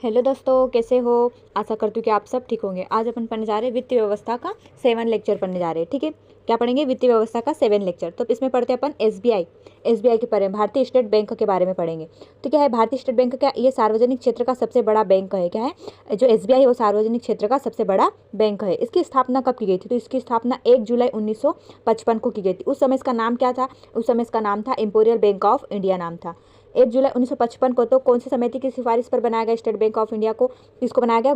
Hello दोस्तों, कैसे हो। आशा करती हूँ कि आप सब ठीक होंगे। आज अपन पढ़ने जा रहे हैं वित्तीय व्यवस्था का 7 लेक्चर पढ़ने जा रहे हैं। ठीक है, क्या पढ़ेंगे? वित्तीय व्यवस्था का 7 लेक्चर। तो इसमें पढ़ते हैं अपन एसबीआई के बारे में, भारतीय स्टेट बैंक के बारे में पढ़ेंगे। तो क्या है भारतीय स्टेट बैंक? क्या ये सार्वजनिक क्षेत्र का सबसे बड़ा बैंक है? क्या है जो एसबीआई है वो सार्वजनिक क्षेत्र का सबसे बड़ा बैंक है। इसकी स्थापना कब की गई थी? तो इसकी स्थापना 1 जुलाई 1955 को की गई थी। उस समय इसका नाम क्या था? उस समय इसका नाम था इंपोरियल बैंक ऑफ इंडिया नाम था। 1 जुलाई 1955 को तो कौन सी समिति की सिफारिश पर बनाया गया स्टेट बैंक ऑफ इंडिया को? किसको बनाया गया?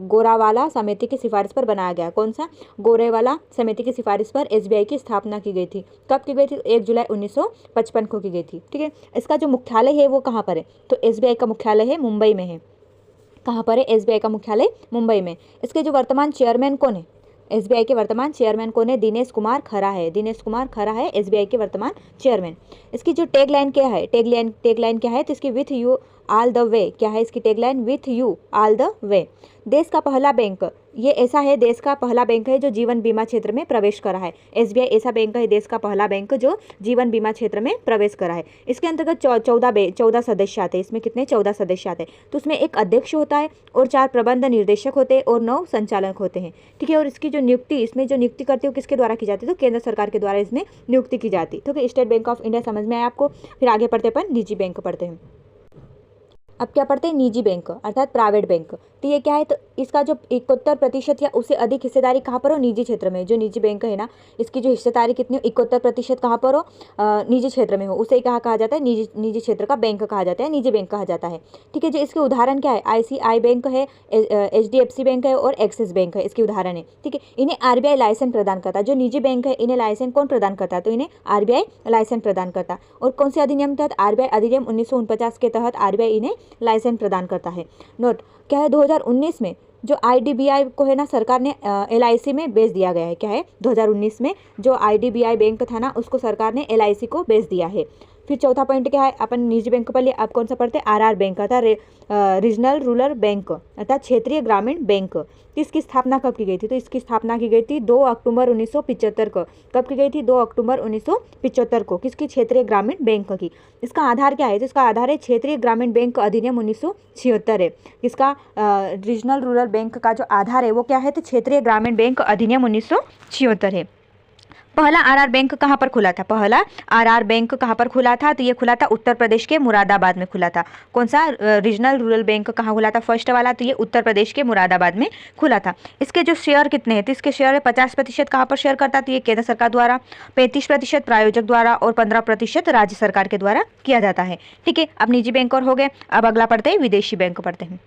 गोरावाला समिति की सिफारिश पर बनाया गया। कौन सा? गोरेवाला समिति की सिफारिश पर एसबीआई की स्थापना की गई थी। कब की गई थी? 1 जुलाई 1955 को की गई थी। ठीक है, इसका जो मुख्यालय है वो कहाँ पर है? तो एसबीआई का मुख्यालय है मुंबई में है। कहाँ पर है? एसबीआई का मुख्यालय मुंबई में। इसके जो वर्तमान चेयरमैन कौन है? एसबीआई के वर्तमान चेयरमैन कौन है? दिनेश कुमार खरा है। दिनेश कुमार खरा है एसबीआई के वर्तमान चेयरमैन। इसकी जो टैगलाइन क्या है? टैगलाइन क्या है? तो इसकी with you all the way. क्या है इसकी tagline? With you all the way. देश का पहला बैंक, ये ऐसा है देश का पहला बैंक है जो जीवन बीमा क्षेत्र में प्रवेश करा है। एसबीआई ऐसा बैंक है देश का पहला बैंक जो जीवन बीमा क्षेत्र में प्रवेश करा है। इसके अंतर्गत 14 सदस्य आते हैं। इसमें कितने? 14 सदस्य आते हैं। तो उसमें एक अध्यक्ष होता है और 4 प्रबंध निर्देशक होते हैं और 9 संचालक होते हैं। ठीक है, और इसकी जो नियुक्ति, इसमें जो नियुक्ति करती है वो किसके द्वारा की जाती है? तो केंद्र सरकार के द्वारा इसमें नियुक्ति की जाती है। तो स्टेट बैंक ऑफ इंडिया समझ में आया आपको। फिर आगे पढ़ते अपन निजी बैंक पढ़ते हैं। अब क्या पढ़ते हैं? निजी बैंक अर्थात प्राइवेट बैंक। तो ये क्या है? तो इसका जो 71% या उससे अधिक हिस्सेदारी कहाँ पर हो? निजी क्षेत्र में। जो निजी बैंक है ना, इसकी जो हिस्सेदारी कितनी हो? 71% कहाँ पर हो? निजी क्षेत्र में हो। उसे कहा जाता है निजी क्षेत्र का बैंक कहा जाता है, निजी बैंक कहा जाता है। ठीक है, जो इसके उदाहरण क्या है? आईसीआई बैंक है, एचडीएफसी बैंक है और एक्सिस बैंक है, इसके उदाहरण है। ठीक है, इन्हें आरबीआई लाइसेंस प्रदान करता है। जो निजी बैंक है इन्हें लाइसेंस कौन प्रदान करता है? तो इन्हें आरबीआई लाइसेंस प्रदान करता है। और कौन से अधिनियम तहत? आरबीआई अधिनियम 1949 के तहत आरबीआई इन्हें लाइसेंस प्रदान करता है। नोट क्या है? 2019 में जो आईडीबीआई को है ना, सरकार ने एलआईसी में बेच दिया गया है। क्या है? 2019 में जो आईडीबीआई बैंक था ना, उसको सरकार ने एलआईसी को बेच दिया है। फिर चौथा पॉइंट क्या है? अपन निजी बैंक पर लिए अब कौन सा पढ़ते हैं? आरआर बैंक अर्थात रीजनल रूरल बैंक अर्थात क्षेत्रीय ग्रामीण बैंक। इसकी स्थापना कब की गई थी? तो इसकी स्थापना की गई थी 2 अक्टूबर 1975 को। कब की गई थी? 2 अक्टूबर 1975 को। किसकी? क्षेत्रीय ग्रामीण बैंक की। इसका आधार क्या है? तो इसका आधार है क्षेत्रीय ग्रामीण बैंक अधिनियम 1976 है। इसका रीजनल रूरल बैंक का जो आधार है वो क्या है? तो क्षेत्रीय ग्रामीण बैंक अधिनियम 1976 है। पहला आरआर बैंक कहाँ पर खुला था? पहला आरआर बैंक कहाँ पर खुला था? तो ये खुला था उत्तर प्रदेश के मुरादाबाद में खुला था। कौन सा? रीजनल रूरल बैंक कहाँ खुला था? फर्स्ट वाला तो ये उत्तर प्रदेश के मुरादाबाद में खुला था। इसके जो शेयर कितने हैं? तो इसके शेयर 50% कहाँ पर शेयर करता? तो ये केंद्र सरकार द्वारा, 35% प्रायोजक द्वारा और 15% राज्य सरकार के द्वारा किया जाता है। ठीक है, अब निजी बैंक और हो गए। अब अगला पढ़ते हैं विदेशी बैंक पढ़ते हैं।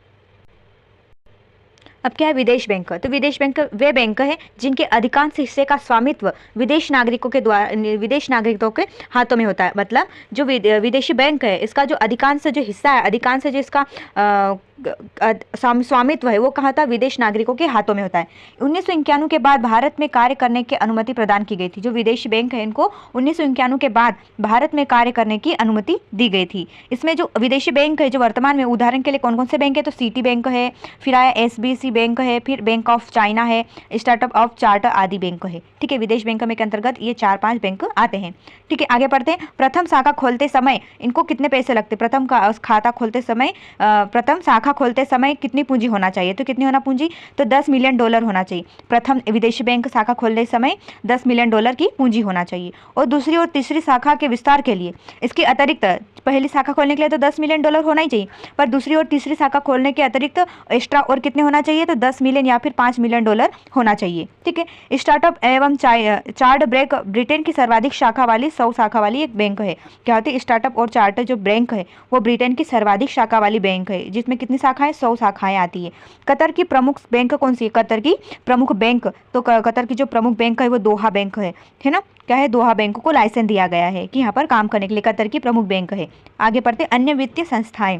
अब क्या है? विदेश बैंक। तो विदेश बैंक वे बैंक है जिनके अधिकांश हिस्से का स्वामित्व विदेश नागरिकों के हाथों में होता है। मतलब जो विदेशी बैंक है इसका जो अधिकांश जो हिस्सा है, अधिकांश जो इसका स्वामित्व है वो कहाँ था? विदेश नागरिकों के हाथों में होता है। 1991 के बाद भारत में कार्य करने की अनुमति प्रदान की गई थी। जो विदेशी बैंक है इनको 1991 के बाद भारत में कार्य करने की अनुमति दी गई थी। इसमें जो विदेशी बैंक है जो वर्तमान में, उदाहरण के लिए कौन कौन से बैंक है? तो सिटी बैंक है, फिर आया एसबीसी बैंक है, फिर बैंक ऑफ चाइना है, स्टार्टअप ऑफ चार्टर आदि बैंक है। ठीक है, विदेश बैंक के अंतर्गत ये 4-5 बैंक आते हैं। ठीक है, आगे पढ़ते हैं। प्रथम शाखा खोलते समय इनको कितने पैसे लगते? प्रथम खाता खोलते समय, प्रथम शाखा खोलते समय कितनी पूंजी होना चाहिए? तो कितनी होना पूंजी? तो $10 मिलियन होना चाहिए। प्रथम विदेशी बैंक शाखा खोलते समय $10 मिलियन की पूंजी होना चाहिए। और दूसरी और तीसरी शाखा के विस्तार के लिए इसके अतिरिक्त, पहली शाखा खोलने के लिए तो $10 मिलियन होना ही चाहिए, पर दूसरी और तीसरी शाखा खोलने के अतिरिक्त एक्स्ट्रा और कितने होना चाहिए? तो $10 मिलियन या फिर $5 मिलियन होना चाहिए। ठीक है, स्टार्टअप एवं चार्ट बैंक ब्रिटेन की सर्वाधिक शाखा वाली 100 शाखा वाली एक बैंक है। क्या होती है? स्टार्टअप और चार्टर जो बैंक है वो ब्रिटेन की सर्वाधिक शाखा वाली बैंक है, जिसमें कितनी शाखाएं? 100 शाखाएं आती है। कतर की प्रमुख बैंक कौन सी है? कतर की प्रमुख बैंक, तो कतर की जो प्रमुख बैंक है वो दोहा बैंक है ना। क्या है? दोहा बैंक को लाइसेंस दिया गया है कि यहाँ पर काम करने के लिए। कतर की प्रमुख बैंक है। आगे पढ़ते अन्य वित्तीय संस्थाएं।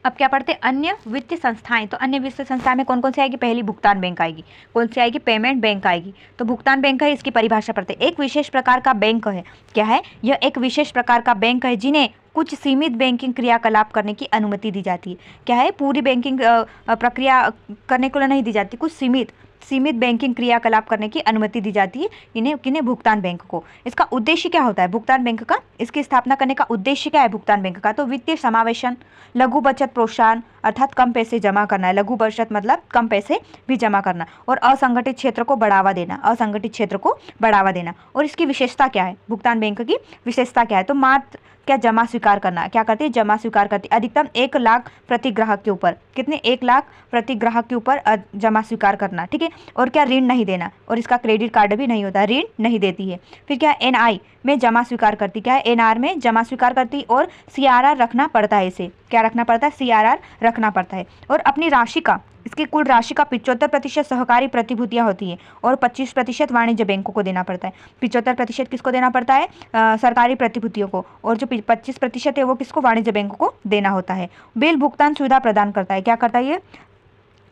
अब क्या पढ़ते? अन्य वित्तीय संस्थाएं। तो अन्य वित्तीय संस्थाएं में कौन कौन सी आएगी? पहली भुगतान बैंक आएगी। कौन सी आएगी? पेमेंट बैंक आएगी। तो भुगतान बैंक है, इसकी परिभाषा पढ़ते। एक विशेष प्रकार का बैंक है। क्या है? यह एक विशेष प्रकार का बैंक है जिन्हें कुछ सीमित बैंकिंग क्रियाकलाप करने की अनुमति दी जाती है। क्या है? पूरी बैंकिंग प्रक्रिया करने को नहीं दी जाती, कुछ सीमित सीमित बैंकिंग क्रियाकलाप करने की अनुमति दी जाती है किन्हें भुगतान बैंक को। इसका उद्देश्य क्या होता है भुगतान बैंक का, इसकी स्थापना करने का उद्देश्य क्या है भुगतान बैंक का, तो वित्तीय समावेशन, लघु बचत प्रोत्साहन अर्थात कम पैसे जमा करना है, लघु बचत मतलब कम पैसे भी जमा करना, और असंगठित क्षेत्र को बढ़ावा देना, असंगठित क्षेत्र को बढ़ावा देना। और इसकी विशेषता क्या है भुगतान बैंक की विशेषता क्या है, तो मात्र क्या जमा स्वीकार करना, क्या करती है जमा स्वीकार करती है, अधिकतम 1 लाख प्रति ग्राहक के ऊपर, कितने 1 लाख प्रति ग्राहक के ऊपर जमा स्वीकार करना, ठीक है। और क्या ऋण नहीं देना, और इसका क्रेडिट कार्ड भी नहीं होता, ऋण नहीं देती है। फिर क्या एनआई में जमा स्वीकार करती, क्या है एनआर में जमा स्वीकार करती, और सीआरआर रखना पड़ता है, इसे क्या रखना पड़ता है सीआरआर रखना पड़ता है। और अपनी राशि का, इसकी कुल राशि का 75% सहकारी प्रतिभूतियां होती है और 25% वाणिज्य बैंकों को देना पड़ता है। 75% किसको देना पड़ता है सरकारी प्रतिभूतियों को, और जो 25% है वो किसको वाणिज्य बैंकों को देना होता है। बिल भुगतान सुविधा प्रदान करता है, क्या करता है ये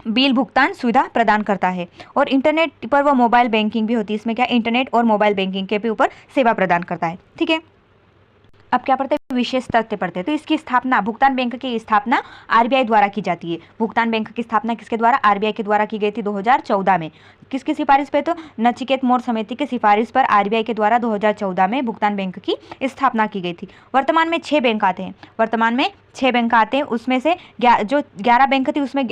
बिल भुगतान सुविधा प्रदान करता है। और इंटरनेट पर वो मोबाइल बैंकिंग भी होती है, इसमें क्या इंटरनेट और मोबाइल बैंकिंग के भी ऊपर सेवा प्रदान करता है, ठीक है। अब क्या पढ़ते हैं विशेष तथ्य पढ़ते हैं। तो इसकी स्थापना भुगतान बैंक की स्थापना आरबीआई द्वारा की जाती है। भुगतान बैंक की स्थापना किसके द्वारा आरबीआई के द्वारा की गई थी 2014 में। किसकी सिफारिश पे, तो नचिकेत मोर समिति की सिफारिश पर आरबीआई के द्वारा 2014 में भुगतान बैंक की स्थापना की गई थी। वर्तमान में 6 बैंक आते हैं, वर्तमान में 6 बैंक आते हैं, उसमें से जो 11 बैंक थी उसमें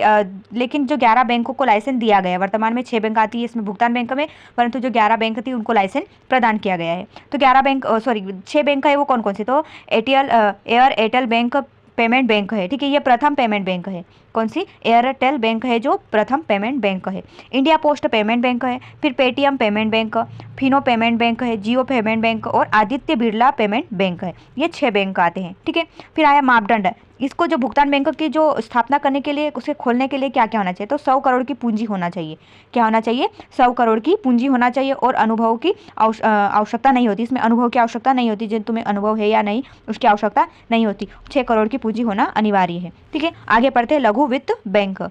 लेकिन जो 11 बैंकों को लाइसेंस दिया गया है, वर्तमान में 6 बैंक आती है इसमें भुगतान बैंक में, परंतु जो 11 बैंक थी उनको लाइसेंस प्रदान किया गया है। तो 6 बैंक है वो कौन कौन से, तो एयरटेल बैंक पेमेंट बैंक है, ठीक है, ये प्रथम पेमेंट बैंक है। कौन सी, एयरटेल बैंक है जो प्रथम पेमेंट बैंक है। इंडिया पोस्ट पेमेंट बैंक है, फिर Paytm payment bank, Fino payment bank है, जियो पेमेंट बैंक और आदित्य बिरला पेमेंट बैंक है। ये 6 बैंक आते हैं, ठीक है। फिर आया मापदंड है, इसको जो भुगतान बैंक की जो स्थापना करने के लिए, उसे खोलने के लिए क्या क्या होना चाहिए, तो 100 करोड़ की पूंजी होना चाहिए। क्या होना चाहिए, 100 करोड़ की पूंजी होना चाहिए। और अनुभव की आवश्यकता नहीं होती, इसमें अनुभव की आवश्यकता नहीं होती, जिन तुम्हें अनुभव है या नहीं उसकी आवश्यकता नहीं होती। 6 करोड़ की पूंजी होना अनिवार्य है, ठीक है। आगे पढ़ते हैं लघु वित्त बैंक।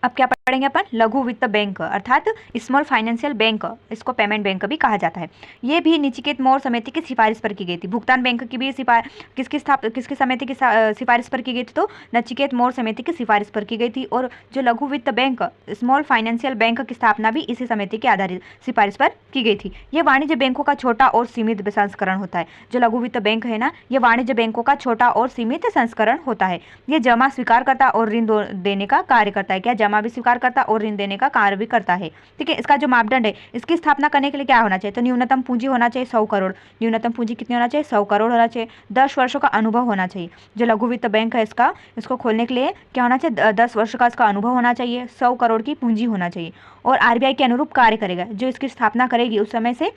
अब क्या पढ़ेंगे अपन, लघु वित्त बैंक अर्थात स्मॉल फाइनेंशियल बैंक, इसको पेमेंट बैंक भी कहा जाता है। ये भी नचिकेत मोर समिति की सिफारिश पर की गई थी। भुगतान बैंक की भी किसकी समिति की सिफारिश पर की गई थी, तो नचिकेत मोर समिति की सिफारिश पर की गई थी। और जो लघु वित्त बैंक स्मॉल फाइनेंशियल बैंक की स्थापना भी इसी समिति के आधारित सिफारिश पर की गई थी। ये वाणिज्य बैंकों का छोटा और सीमित संस्करण होता है। जो लघु वित्त बैंक है ना, ये वाणिज्य बैंकों का छोटा और सीमित संस्करण होता है। ये जमा स्वीकार करता और ऋण देने का कार्य करता है। क्या, जमा भी स्वीकार करता और ऋण देने का कार्य भी करता है, ठीक है। इसका जो मापदंड है, इसकी स्थापना करने के लिए क्या होना चाहिए, तो न्यूनतम पूंजी होना चाहिए 100 करोड़। न्यूनतम पूंजी कितनी होना चाहिए, 100 करोड़ होना चाहिए। 10 वर्षों का अनुभव होना चाहिए। जो लघु वित्त बैंक है इसको खोलने के लिए क्या होना चाहिए, 10 वर्ष का इसका अनुभव होना चाहिए, 100 करोड़ की पूंजी होना चाहिए। और आरबीआई के अनुरूप कार्य करेगा, जो इसकी स्थापना करेगी उस समय से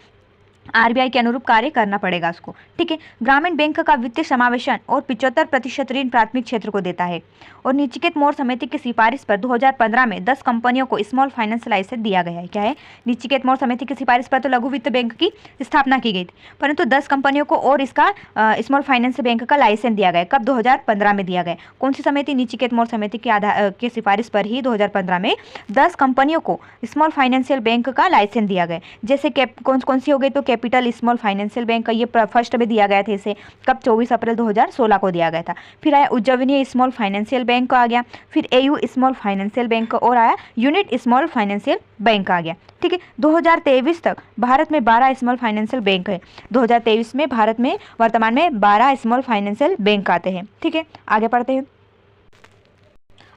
आरबीआई के अनुरूप कार्य करना पड़ेगा उसको, ठीक है। ग्रामीण बैंक का वित्तीय समावेशन और 75% ऋण प्राथमिक क्षेत्र को देता है। और नचिकेत मोर समिति की सिफारिश पर 2015 में 10 कंपनियों को स्मॉल फाइनेंस लाइसेंस दिया गया है। क्या है, नचिकेत मोर समिति की सिफारिश पर तो लघु वित्त बैंक की स्थापना की गई थी, परंतु 10 कंपनियों को और इसका स्मॉल फाइनेंस बैंक का लाइसेंस दिया गया। कब, 2015 में दिया गया। कौन सी समिति, नचिकेत मोर समिति की सिफारिश पर ही 2015 में 10 कंपनियों को स्मॉल फाइनेंशियल बैंक का लाइसेंस दिया गया। जैसे कौन सी हो गई, तो कैपिटल स्मॉल फाइनेंशियल बैंक का ये फर्स्ट में दिया गया था, इसे कब, 24 अप्रैल 2016 को दिया गया था। फिर आया उज्जवनीय स्मॉल फाइनेंशियल बैंक आ गया, फिर एयू स्मॉल फाइनेंशियल बैंक और आया यूनिट स्मॉल फाइनेंशियल बैंक आ गया, ठीक है। 2023 तक भारत में 12 स्मॉल फाइनेंशियल बैंक है। 2023 में भारत में वर्तमान में 12 स्मॉल फाइनेंशियल बैंक आते हैं, ठीक है। आगे पढ़ते हैं।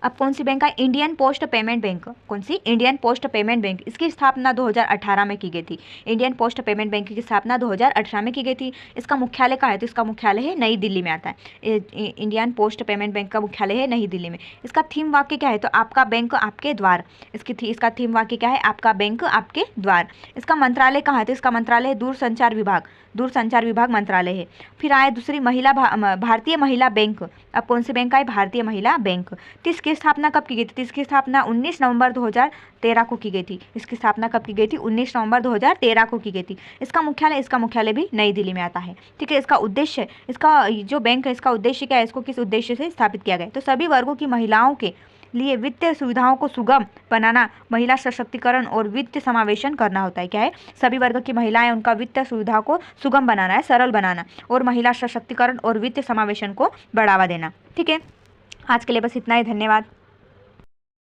अब कौन सी बैंक है, इंडियन पोस्ट पेमेंट बैंक। कौन सी, इंडियन पोस्ट पेमेंट बैंक। इसकी स्थापना 2018 में की गई थी। इंडियन पोस्ट पेमेंट बैंक की स्थापना 2018 में की गई थी। इसका मुख्यालय कहाँ है, तो इसका मुख्यालय है नई दिल्ली में आता है। इंडियन पोस्ट पेमेंट बैंक का मुख्यालय है नई दिल्ली में। इसका थीम वाक्य क्या है, तो आपका बैंक आपके द्वार। इसका थीम वाक्य क्या है, आपका बैंक आपके द्वार। इसका मंत्रालय कहाँ है, तो इसका मंत्रालय है दूरसंचार विभाग मंत्रालय है। फिर आए दूसरी भारतीय महिला बैंक। अब कौन सी बैंक आई, भारतीय महिला बैंक। तो इसकी स्थापना कब की गई थी, इसकी स्थापना 19 नवंबर 2013 को की गई थी। इसकी स्थापना कब की गई थी, 19 नवंबर 2013 को की गई थी। इसका मुख्यालय भी नई दिल्ली में आता है, ठीक है। इसका उद्देश्य, इसका जो बैंक है इसका उद्देश्य क्या है, इसको किस उद्देश्य से स्थापित किया गया, तो सभी वर्गों की महिलाओं के लिए वित्तीय सुविधाओं को सुगम बनाना, महिला सशक्तिकरण और वित्त समावेशन करना होता है। क्या है, सभी वर्ग की महिलाएं, उनका वित्तीय सुविधा को सुगम बनाना है, सरल बनाना, और महिला सशक्तिकरण और वित्त समावेशन को बढ़ावा देना, ठीक है। आज के लिए बस इतना ही, धन्यवाद।